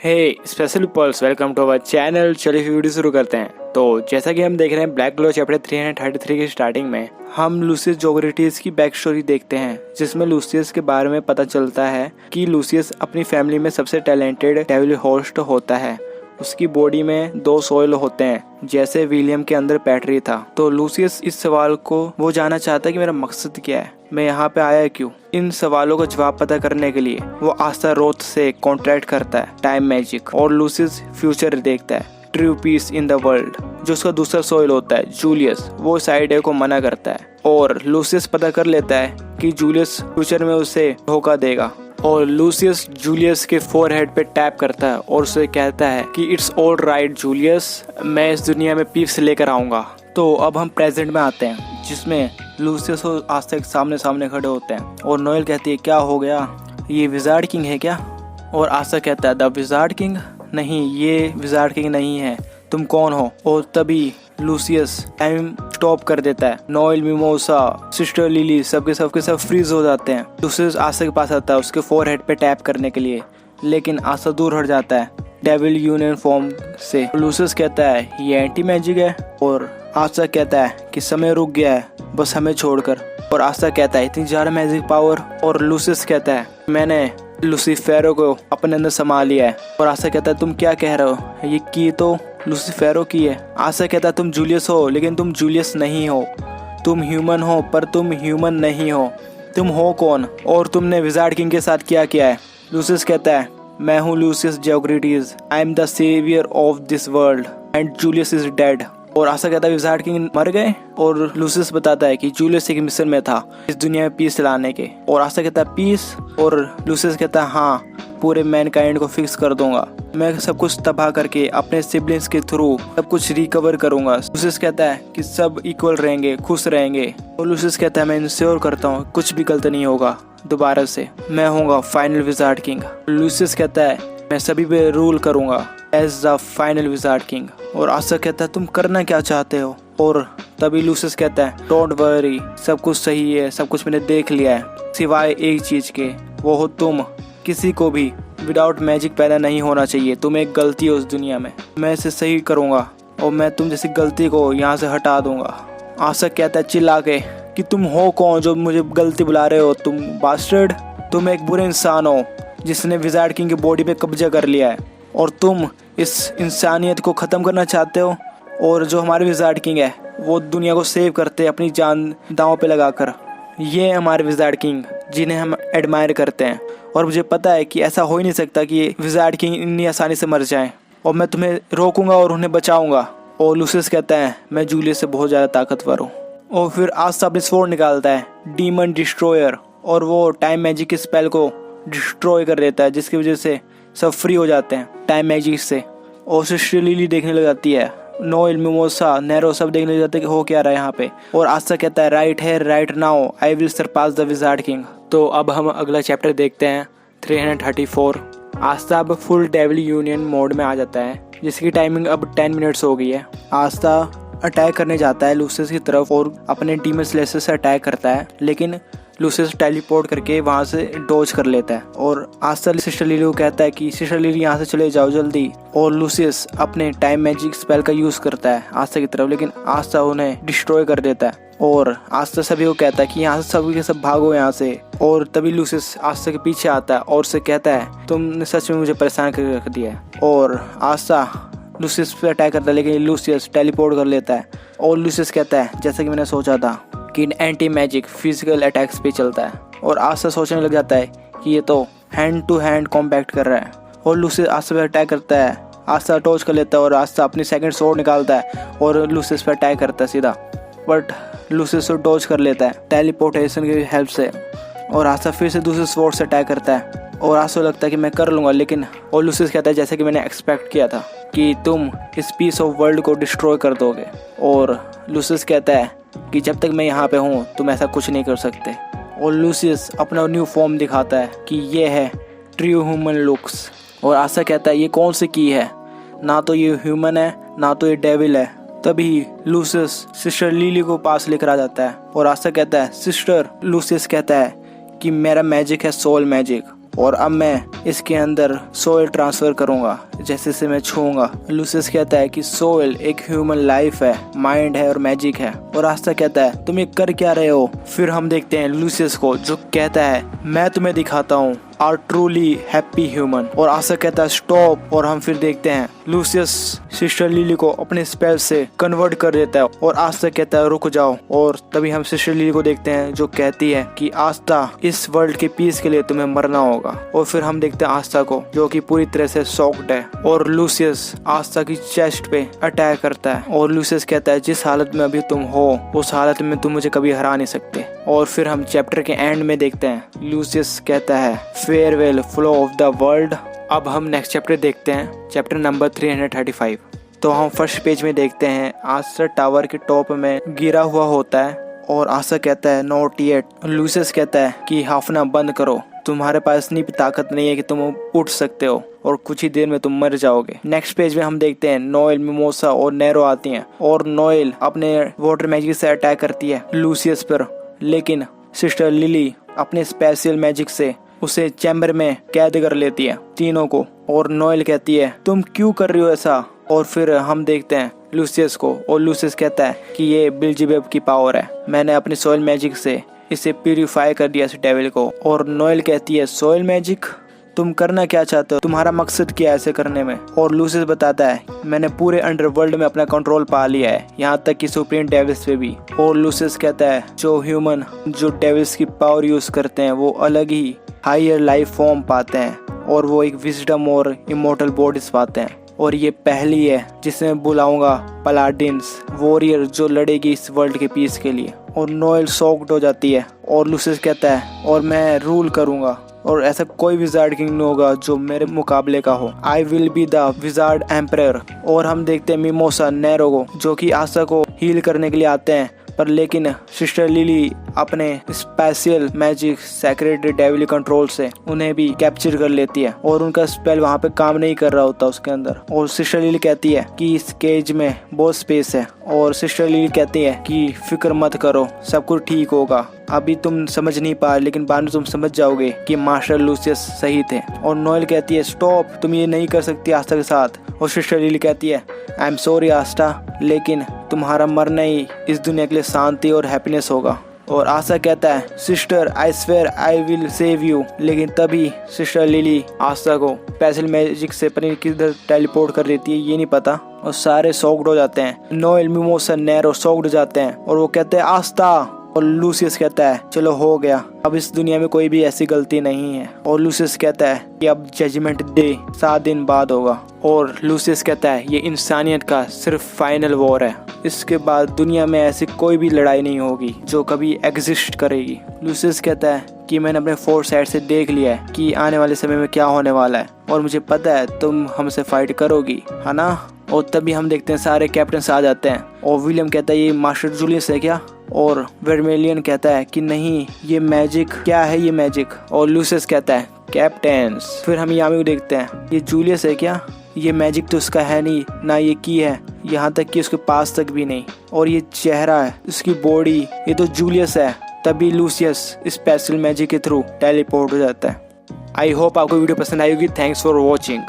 Hey special pulse, welcome to our channel. चलिए video शुरू करते हैं। तो जैसा कि हम देख रहे हैं ब्लैक ग्लो चैप्टर 333 की स्टार्टिंग में हम लूसियस जोग्रेटिस की बैक स्टोरी देखते हैं, जिसमें लूसियस के बारे में पता चलता है कि लूसियस अपनी फैमिली में सबसे टैलेंटेड डेविल होस्ट होता है। उसकी बॉडी में 2 सोल होते हैं, जैसे विलियम के अंदर बैटरी था। तो लूसियस इस सवाल को वो जानना चाहता है कि मेरा मकसद क्या है, मैं यहाँ पे आया क्यों। इन सवालों का जवाब पता करने के लिए वो आस्था रोथ से कॉन्ट्रैक्ट करता है टाइम मैजिक, और लूसियस फ्यूचर देखता है, true peace in the world. जो उसका दूसरा सोल होता है जूलियस, वो इस आइडिया को मना करता है, और लूसियस पता कर लेता है कि जूलियस फ्यूचर में उसे धोखा देगा। और लूसियस जूलियस के फोरहेड पे टैप करता है और उसे कहता है कि इट्स ऑल राइट जूलियस, मैं इस दुनिया में पीस लेकर आऊंगा। तो अब हम प्रेजेंट में आते हैं, जिसमें लूसियस और आस्था के सामने सामने खड़े होते हैं, और नोएल कहती है क्या हो गया, ये विजार्ड किंग है क्या। और आस्था कहता है द विजार्ड किंग, नहीं ये विजार्ड किंग नहीं है, तुम कौन हो। और तभी लूसियस टाइम स्टॉप कर देता है। नोएल, मिमोसा, सिस्टर लिली सबके सब फ्रीज हो जाते हैं। लूसियस आस्था के पास आता है उसके फोरहेड पे टैप करने के लिए, लेकिन आस्था दूर हट जाता है डेविल यूनियन फॉर्म से। लूसियस कहता है ये एंटी मैजिक है, और आस्था कहता है कि समय रुक गया है बस हमें छोड़कर। और आस्था कहता है इतनी ज़्यादा मैजिक पावर। और लूसियस कहता है मैंने लूसीफेरो को अपने अंदर समा लिया है। और आस्था कहता है तुम क्या कह रहे हो, ये की तो लूसीफेरो की है। आस्था कहता है तुम जूलियस हो, लेकिन तुम जूलियस नहीं हो, तुम ह्यूमन हो पर तुम ह्यूमन नहीं हो, तुम हो कौन, और तुमने विजार्ड किंग के साथ क्या किया है। लूसियस कहता है मैं हूँ लूसियस जोग्रेटिस, I am the saviour of this world and Julius is dead. और आस्था कहता है विजार्ड किंग मर गए, और लूसियस बताता है कि जूलियस एक मिशन में था इस दुनिया में पीस लाने के। और आस्था कहता है पीस, और लूसियस कहता है हाँ, पूरे मैनकाइंड को फिक्स कर दूंगा, मैं सब कुछ तबाह करके अपने सिबलिंग्स के थ्रू सब कुछ रिकवर करूंगा। लूसियस कहता है कि सब इक्वल रहेंगे, खुश रहेंगे। और लूसियस कहता है मैं इंश्योर करता हूँ कुछ भी गलत नहीं होगा, दोबारा से मैं होऊंगा फाइनल विजार्ड किंग। लूसियस कहता है मैं सभी पे रूल करूंगा as the final wizard king. और आस्था कहता है तुम करना क्या चाहते हो। और तभी लूसियस कहता है डोंट वरी, सब कुछ सही है, सब कुछ मैंने देख लिया है, सिवाय एक चीज के, वो हो तुम। किसी को भी विदाउट मैजिक पैदा नहीं होना चाहिए, तुम एक गलती हो उस दुनिया में, मैं इसे सही करूंगा और मैं तुम जैसी गलती को यहाँ से हटा दूंगा। आस्था कहता है चिल्ला के कि तुम हो कौन जो मुझे गलती बुला रहे हो, तुम बास्टर्ड, तुम एक बुरे इंसान हो जिसने विजार्ड किंग की बॉडी पे कब्जा कर लिया है, और तुम इस इंसानियत को ख़त्म करना चाहते हो। और जो हमारे विजार्ड किंग है वो दुनिया को सेव करते हैं अपनी जान दांव पे लगाकर। ये हमारे विजार्ड किंग जिन्हें हम एडमायर करते हैं, और मुझे पता है कि ऐसा हो ही नहीं सकता कि विजार्ड किंग इतनी आसानी से मर जाएं, और मैं तुम्हें रोकूंगा और उन्हें बचाऊंगा। और लूसियस कहता है मैं जूलियस से बहुत ज़्यादा ताकतवर हूँ। और फिर आस्था अपनी स्वॉर्ड निकालता है डीमन डिस्ट्रॉयर, और वो टाइम मैजिक के स्पेल को डिस्ट्रॉय कर देता है, जिसकी वजह से सब फ्री हो जाते हैं टाइम मैजिक से। और सिस्टर लिली देखने लग जाती है, नोएल, मिमोसा, नेरो सब देखने लग जाते हैं कि हो क्या रहा है यहाँ पे। और आस्था कहता है राइट है right now, I will Sarpass the wizard king. तो अब हम अगला चैप्टर देखते हैं 334। आस्था अब फुल डेविल यूनियन मोड में आ जाता है, जिसकी टाइमिंग अब 10 मिनट्स हो गई है। आस्था अटैक करने जाता है लूसियस की तरफ और अपने डीमन स्लेशर से अटैक करता है, लेकिन लूसियस टेलीपोर्ट करके वहाँ से डॉज कर लेता है। और आस्था सिस्टर लिली को कहता है कि सिस्टर लिली यहाँ से चले जाओ जल्दी। और लूसियस अपने टाइम मैजिक स्पेल का यूज करता है आस्था की तरफ, लेकिन आस्था उन्हें डिस्ट्रॉय कर देता है। और आस्था सभी को कहता है कि यहाँ से सभी के सब भागो यहाँ से। और तभी लूसियस आस्था के पीछे आता है और उसे कहता है तुमने सच में मुझे परेशान करके रख दिया है। और आस्था लूसियस पे अटैक करता है, लेकिन लूसियस टेलीपोर्ट कर लेता है। और लूसियस कहता है जैसा कि मैंने सोचा था कि एंटी मैजिक फिजिकल अटैक्स पे चलता है। और आस्था सोचने लग जाता है कि ये तो हैंड टू हैंड कॉम्बैट कर रहा है। और लूसियस आस्था पे अटैक करता है, आस्था टॉर्च कर लेता है, और आस्था अपनी सेकंड स्वॉर्ड निकालता है और लूसियस पे अटैक करता है सीधा, बट लूसियस को डॉज कर लेता है टेलीपोर्टेशन की हेल्प से। और आस्था फिर से दूसरे स्वॉर्ड से अटैक करता है, और आस्था लगता है कि मैं कर लूँगा, लेकिन और लूसियस कहता है जैसे कि मैंने एक्सपेक्ट किया था कि तुम इस पीस ऑफ वर्ल्ड को डिस्ट्रॉय कर दोगे। और लूसियस कहता है कि जब तक मैं यहाँ पे हूँ तुम ऐसा कुछ नहीं कर सकते। और लूसियस अपना न्यू फॉर्म दिखाता है कि ये है ट्रू ह्यूमन लुक्स। और आस्था कहता है ये कौन सी की है, ना तो ये ह्यूमन है ना तो ये डेविल है। तभी लूसियस सिस्टर लिली को पास लेकर आ जाता है, और आस्था कहता है सिस्टर। लूसियस कहता है कि मेरा मैजिक है सोल मैजिक, और अब मैं इसके अंदर सोल ट्रांसफर करूंगा जैसे से मैं छूऊंगा। लूसियस कहता है कि सोल एक ह्यूमन लाइफ है, माइंड है और मैजिक है। और आस्था कहता है तुम ये कर क्या रहे हो। फिर हम देखते हैं लूसियस को जो कहता है मैं तुम्हें दिखाता हूँ आर ट्रूली हैप्पी ह्यूमन। और आस्था कहता है स्टॉप। और हम फिर देखते हैं लूसियस सिस्टर लिली को अपने स्पेल से कन्वर्ट कर देता है और आस्था कहता है रुक जाओ। और तभी हम सिस्टर लिली को देखते हैं जो कहती है कि आस्था इस वर्ल्ड के पीस के लिए तुम्हें मरना होगा। और फिर हम देखते हैं आस्था को जो कि पूरी तरह से शॉक्ड है और लूसियस आस्था की चेस्ट पे अटैक करता है। और लूसियस कहता है जिस हालत में अभी तुम हो उस हालत में तुम मुझे कभी हरा नहीं सकते। और फिर हम चैप्टर के एंड में देखते हैं लूसियस कहता है farewell flow of the world. अब हम नेक्स्ट चैप्टर देखते हैं, चैप्टर नंबर 335। तो हम फर्स्ट पेज में देखते हैं आस्था टावर के टॉप में गिरा हुआ होता है और आस्था कहता है नॉट येट। लूसियस कहता है कि हाफना बंद करो, तुम्हारे पास इतनी ताकत नहीं है कि तुम उठ सकते हो और कुछ ही देर में तुम मर जाओगे। नेक्स्ट पेज में हम देखते हैं नोएल, मिमोसा और नैरो आती हैं और नोएल अपने वाटर मैजिक से अटैक करती है लूसियस पर, लेकिन सिस्टर लिली अपने स्पेशल मैजिक से उसे चैम्बर में कैद कर लेती है तीनों को। और नोएल कहती है तुम क्यों कर रही हो ऐसा। और फिर हम देखते हैं लूसियस को और लूसियस कहता है कि ये बेल्ज़ेबब की पावर है, मैंने अपनी सोल मैजिक से इसे प्यूरिफाई कर दिया इस डेविल को। और नोएल कहती है सोल मैजिक, तुम करना क्या चाहते हो, तुम्हारा मकसद क्या है ऐसे करने में। और लूसियस बताता है मैंने पूरे अंडरवर्ल्ड में अपना कंट्रोल पा लिया है, यहाँ तक कि सुप्रीम डेविल्स पे भी। और लूसियस कहता है जो ह्यूमन जो डेविल्स की पावर यूज करते हैं वो अलग ही हायर लाइफ फॉर्म पाते हैं और वो एक विजडम और इमोर्टल बॉडीज पाते हैं। और ये पहली है जिसे बुलाऊंगा पलाडिन्स वॉरियर जो लड़ेगी इस वर्ल्ड के पीस के लिए। और नोएल शॉक्ड हो जाती है और लूसियस कहता है और मैं रूल करूंगा और ऐसा कोई विजार्ड किंग नहीं होगा जो मेरे मुकाबले का हो, I will be the wizard emperor. और हम देखते हैं मिमोसा नैरो को जो कि आस्था को हील करने के लिए आते हैं, पर लेकिन सिस्टर लिली अपने special magic sacred devil control से उन्हें भी कैप्चर कर लेती है और उनका स्पेल वहाँ पे काम नहीं कर रहा होता उसके अंदर। और सिस्टर लिली कहती है कि इस केज में बहुत स्पेस है और सिस्टर लिली कहती है कि फिक्र मत करो, सब कुछ ठीक होगा। अभी तुम समझ नहीं पा लेकिन बाद में तुम समझ जाओगे कि मास्टर लूसियस सही थे। और नोएल कहती है स्टॉप, तुम ये नहीं कर सकती आस्था के साथ। और सिस्टर लिली कहती है आई एम सॉरी आस्था, लेकिन तुम्हारा मरना ही इस दुनिया के लिए शांति और हैप्पीनेस होगा। और आस्था कहता है sister I swear I will save you. लेकिन तभी सिस्टर लिली आस्था को स्पेशल मैजिक से पता नहीं किधर टेलीपोर्ट कर देती है, ये नहीं पता। और सारे शॉक्ड हो जाते हैं, नोएल, मिमोसा, नैरो शॉक्ड हो जाते हैं और वो कहते हैं आस्था। और लूसियस कहता है चलो हो गया, अब इस दुनिया में कोई भी ऐसी गलती नहीं है। और लूसियस कहता है कि अब जजमेंट डे 7 दिन बाद होगा। और लूसियस कहता है ये इंसानियत का सिर्फ फाइनल वॉर है, इसके बाद दुनिया में ऐसी कोई भी लड़ाई नहीं होगी जो कभी एग्जिस्ट करेगी। लूसियस कहता है कि मैंने अपने 4 साइड से देख लिया है कि आने वाले समय में क्या होने वाला है और मुझे पता है तुम हमसे फाइट करोगी, है ना। और तभी हम देखते हैं सारे कैप्टन्स आ जाते हैं और विलियम कहता है ये मास्टर जूलियस है क्या। और वर्मेलियन कहता है कि नहीं ये मैजिक, क्या है ये मैजिक। और लूसियस कहता है कैप्टन्स। फिर हम यामी को देखते हैं ये जूलियस है क्या, ये मैजिक तो उसका है नहीं, ना ये की है, यहाँ तक कि उसके पास तक भी नहीं। और ये चेहरा है, उसकी बॉडी, ये तो जूलियस है। तभी लूसियस स्पेशल मैजिक के थ्रू टेलीपोर्ट हो जाता है। आई होप आपको वीडियो पसंद आई होगी। Thanks for watching.